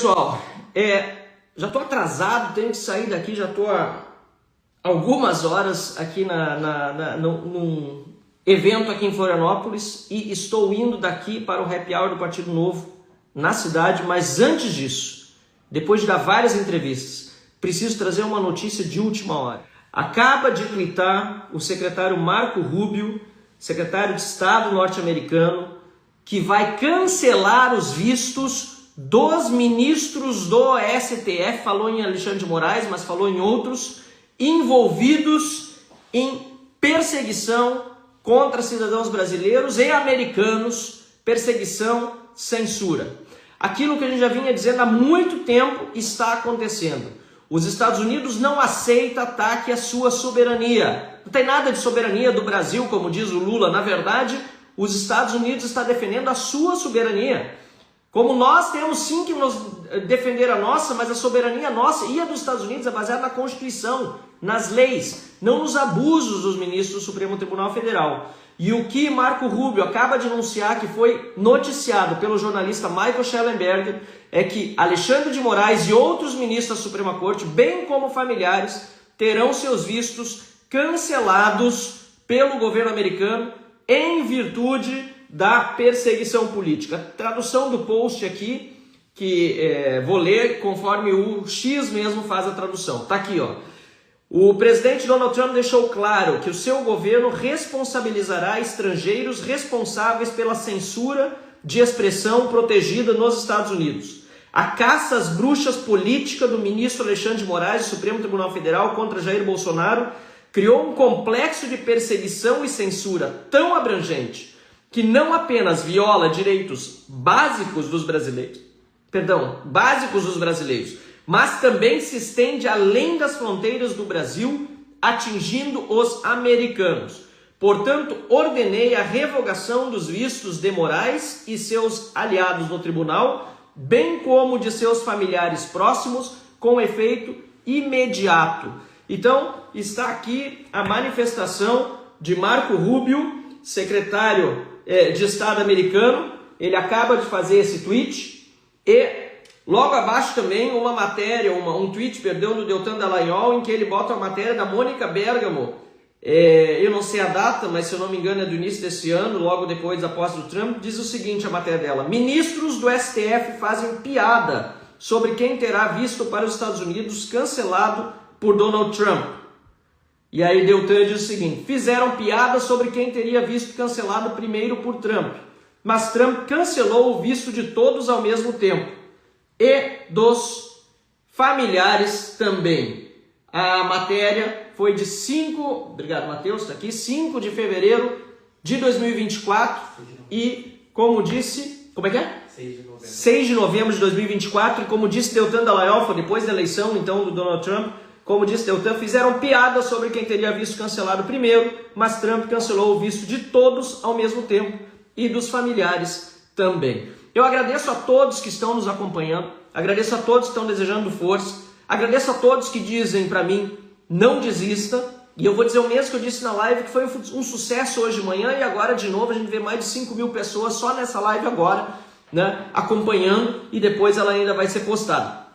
Pessoal, já estou atrasado, tenho que sair daqui, já estou há algumas horas aqui num evento aqui em Florianópolis e estou indo daqui para o Happy Hour do Partido Novo na cidade, mas antes disso, depois de dar várias entrevistas, preciso trazer uma notícia de última hora. Acaba de tweetar o secretário Marco Rubio, secretário de Estado norte-americano, que vai cancelar os vistos dos ministros do STF, falou em Alexandre de Moraes, mas falou em outros, envolvidos em perseguição contra cidadãos brasileiros e americanos, perseguição, censura. Aquilo que a gente já vinha dizendo há muito tempo está acontecendo. Os Estados Unidos não aceitam ataque à sua soberania. Não tem nada de soberania do Brasil, como diz o Lula. Na verdade, os Estados Unidos estão defendendo a sua soberania. Como nós temos sim que nos defender a nossa, mas a soberania nossa e a dos Estados Unidos é baseada na Constituição, nas leis, não nos abusos dos ministros do Supremo Tribunal Federal. E o que Marco Rubio acaba de anunciar, que foi noticiado pelo jornalista Michael Shellenberger, é que Alexandre de Moraes e outros ministros da Suprema Corte, bem como familiares, terão seus vistos cancelados pelo governo americano em virtude da perseguição política. A tradução do post aqui, que vou ler conforme o X mesmo faz a tradução. Tá aqui, ó. O presidente Donald Trump deixou claro que o seu governo responsabilizará estrangeiros responsáveis pela censura de expressão protegida nos Estados Unidos. A caça às bruxas política do ministro Alexandre de Moraes do Supremo Tribunal Federal contra Jair Bolsonaro criou um complexo de perseguição e censura tão abrangente que não apenas viola direitos básicos dos brasileiros, mas também se estende além das fronteiras do Brasil, atingindo os americanos. Portanto, ordenei a revogação dos vistos de Moraes e seus aliados no tribunal, bem como de seus familiares próximos, com efeito imediato. Então, está aqui a manifestação de Marco Rubio, secretário de Estado americano. Ele acaba de fazer esse tweet e logo abaixo também uma matéria, um tweet, do Deltan Dallagnol, em que ele bota a matéria da Mônica Bergamo. Eu não sei a data, mas se eu não me engano é do início desse ano, logo depois da posse do Trump. Diz o seguinte a matéria dela: ministros do STF fazem piada sobre quem terá visto para os Estados Unidos cancelado por Donald Trump. E aí Deltan diz o seguinte: fizeram piada sobre quem teria visto cancelado primeiro por Trump, mas Trump cancelou o visto de todos ao mesmo tempo. E dos familiares também. A matéria foi de 5 de fevereiro de 2024 e, como disse, 6 de novembro de 2024, e como disse Deltan Dallagnol, foi depois da eleição então do Donald Trump, como disse Deltan, fizeram piada sobre quem teria visto cancelado primeiro, mas Trump cancelou o visto de todos ao mesmo tempo e dos familiares também. Eu agradeço a todos que estão nos acompanhando, agradeço a todos que estão desejando força, agradeço a todos que dizem para mim, não desista, e eu vou dizer o mesmo que eu disse na live, que foi um sucesso hoje de manhã, e agora de novo a gente vê mais de 5 mil pessoas só nessa live agora, né, acompanhando, e depois ela ainda vai ser postada.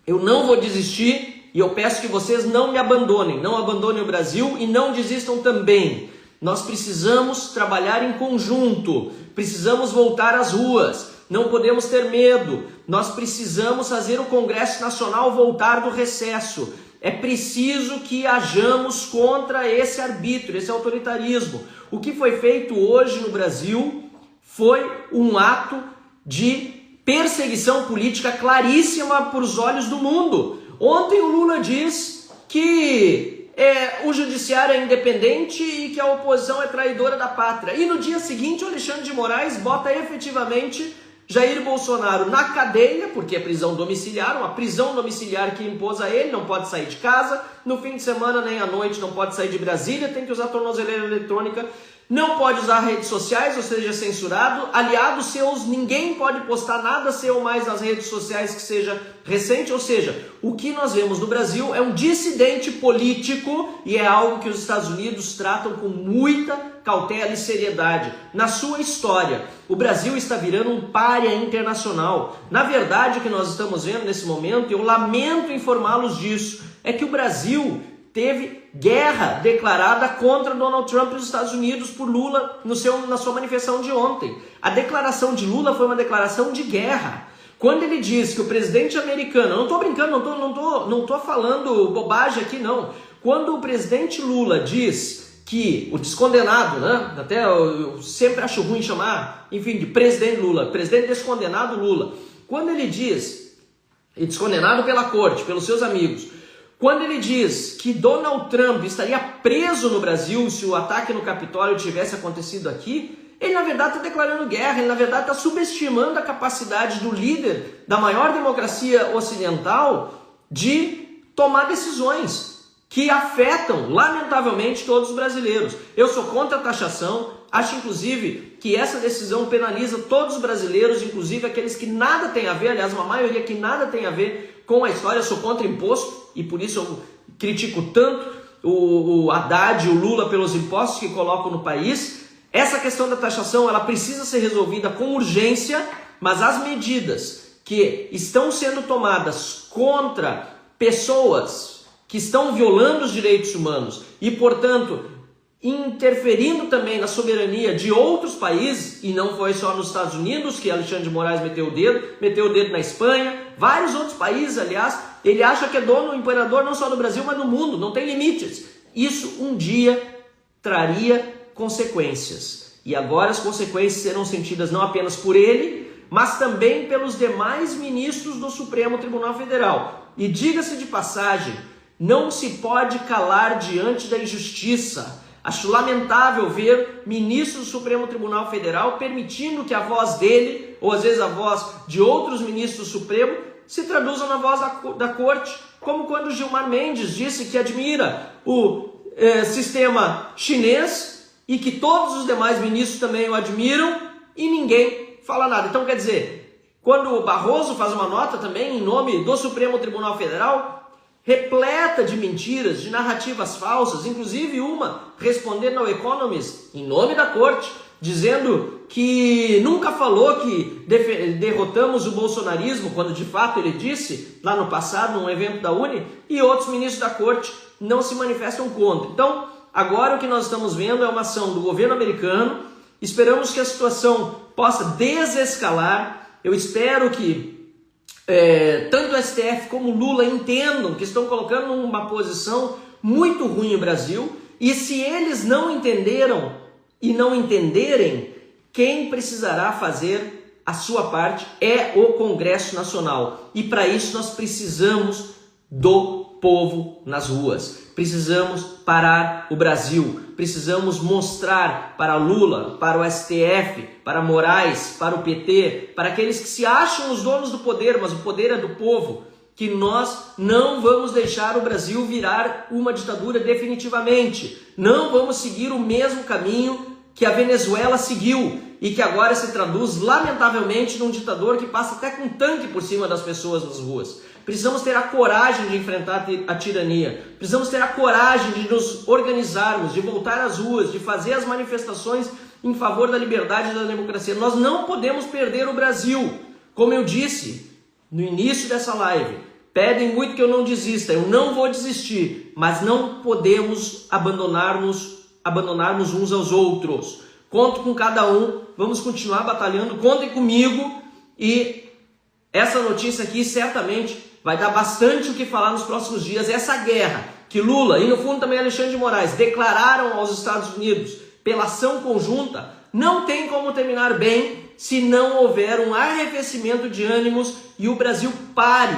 Eu não vou desistir, e eu peço que vocês não me abandonem, não abandonem o Brasil e não desistam também. Nós precisamos trabalhar em conjunto, precisamos voltar às ruas, não podemos ter medo, nós precisamos fazer o Congresso Nacional voltar do recesso. É preciso que hajamos contra esse arbítrio, esse autoritarismo. O que foi feito hoje no Brasil foi um ato de perseguição política claríssima para os olhos do mundo. Ontem o Lula diz que o judiciário é independente e que a oposição é traidora da pátria. E no dia seguinte o Alexandre de Moraes bota efetivamente Jair Bolsonaro na cadeia, porque é prisão domiciliar, uma prisão domiciliar que impôs a ele, não pode sair de casa, no fim de semana nem à noite não pode sair de Brasília, tem que usar tornozeleira eletrônica, não pode usar redes sociais, ou seja, censurado. Aliados seus, ninguém pode postar nada seu mais nas redes sociais que seja recente. Ou seja, o que nós vemos no Brasil é um dissidente político e é algo que os Estados Unidos tratam com muita cautela e seriedade. Na sua história, o Brasil está virando um pária internacional. Na verdade, o que nós estamos vendo nesse momento, eu lamento informá-los disso, é que o Brasil teve guerra declarada contra Donald Trump e os Estados Unidos por Lula na sua manifestação de ontem. A declaração de Lula foi uma declaração de guerra. Quando ele diz que o presidente americano, eu não estou brincando, não estou falando bobagem aqui não. Quando o presidente Lula diz que o descondenado, né? Até eu sempre acho ruim chamar, enfim, de presidente Lula, presidente descondenado Lula. Quando ele diz, e descondenado pela corte, pelos seus amigos, quando ele diz que Donald Trump estaria preso no Brasil se o ataque no Capitólio tivesse acontecido aqui, ele na verdade está declarando guerra, ele na verdade está subestimando a capacidade do líder da maior democracia ocidental de tomar decisões que afetam, lamentavelmente, todos os brasileiros. Eu sou contra a taxação, acho inclusive que essa decisão penaliza todos os brasileiros, inclusive aqueles que nada têm a ver, aliás, uma maioria que nada tem a ver com a história. Eu sou contra imposto e por isso eu critico tanto o Haddad e o Lula pelos impostos que colocam no país. Essa questão da taxação ela precisa ser resolvida com urgência, mas as medidas que estão sendo tomadas contra pessoas que estão violando os direitos humanos e, portanto, interferindo também na soberania de outros países, e não foi só nos Estados Unidos que Alexandre de Moraes meteu o dedo na Espanha, vários outros países, aliás, ele acha que é dono, imperador não só do Brasil, mas do mundo, não tem limites. Isso um dia traria consequências, e agora as consequências serão sentidas não apenas por ele, mas também pelos demais ministros do Supremo Tribunal Federal. E diga-se de passagem, não se pode calar diante da injustiça. Acho lamentável ver ministros do Supremo Tribunal Federal permitindo que a voz dele, ou às vezes a voz de outros ministros do Supremo, se traduzam na voz da corte, como quando Gilmar Mendes disse que admira o sistema chinês e que todos os demais ministros também o admiram e ninguém fala nada. Então, quer dizer, quando o Barroso faz uma nota também em nome do Supremo Tribunal Federal, repleta de mentiras, de narrativas falsas, inclusive uma respondendo ao Economist em nome da corte, dizendo que nunca falou que derrotamos o bolsonarismo, quando de fato ele disse lá no passado, num evento da Uni, e outros ministros da corte não se manifestam contra. Então, agora o que nós estamos vendo é uma ação do governo americano. Esperamos que a situação possa desescalar. Eu espero que tanto o STF como o Lula entendam que estão colocando numa posição muito ruim o Brasil, e se eles não entenderam e não entenderem, quem precisará fazer a sua parte é o Congresso Nacional, e para isso nós precisamos do povo nas ruas, precisamos parar o Brasil, precisamos mostrar para Lula, para o STF, para Moraes, para o PT, para aqueles que se acham os donos do poder, mas o poder é do povo, que nós não vamos deixar o Brasil virar uma ditadura definitivamente. Não vamos seguir o mesmo caminho que a Venezuela seguiu e que agora se traduz, lamentavelmente, num ditador que passa até com tanque por cima das pessoas nas ruas. Precisamos ter a coragem de enfrentar a tirania. Precisamos ter a coragem de nos organizarmos, de voltar às ruas, de fazer as manifestações em favor da liberdade e da democracia. Nós não podemos perder o Brasil. Como eu disse no início dessa live, pedem muito que eu não desista. Eu não vou desistir, mas não podemos abandonarmos uns aos outros. Conto com cada um, vamos continuar batalhando, contem comigo, e essa notícia aqui certamente vai dar bastante o que falar nos próximos dias. Essa guerra que Lula e no fundo também Alexandre de Moraes declararam aos Estados Unidos pela ação conjunta, não tem como terminar bem se não houver um arrefecimento de ânimos e o Brasil pare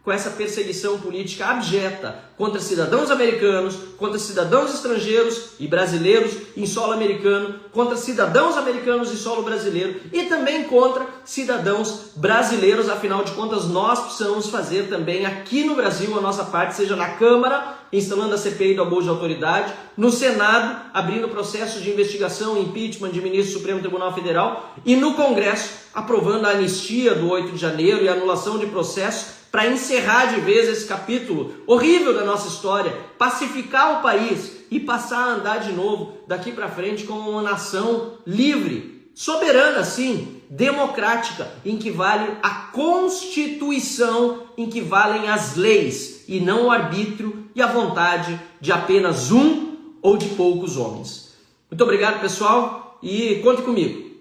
com essa perseguição política abjeta contra cidadãos americanos, contra cidadãos estrangeiros e brasileiros em solo americano, contra cidadãos americanos em solo brasileiro e também contra cidadãos brasileiros. Afinal de contas, nós precisamos fazer também aqui no Brasil a nossa parte, seja na Câmara, instalando a CPI do abuso de autoridade, no Senado, abrindo processos de investigação e impeachment de ministro do Supremo Tribunal Federal e no Congresso, aprovando a anistia do 8 de janeiro e a anulação de processos para encerrar de vez esse capítulo horrível da nossa história, pacificar o país e passar a andar de novo daqui para frente como uma nação livre, soberana sim, democrática, em que vale a Constituição, em que valem as leis e não o arbítrio e a vontade de apenas um ou de poucos homens. Muito obrigado, pessoal, e conte comigo.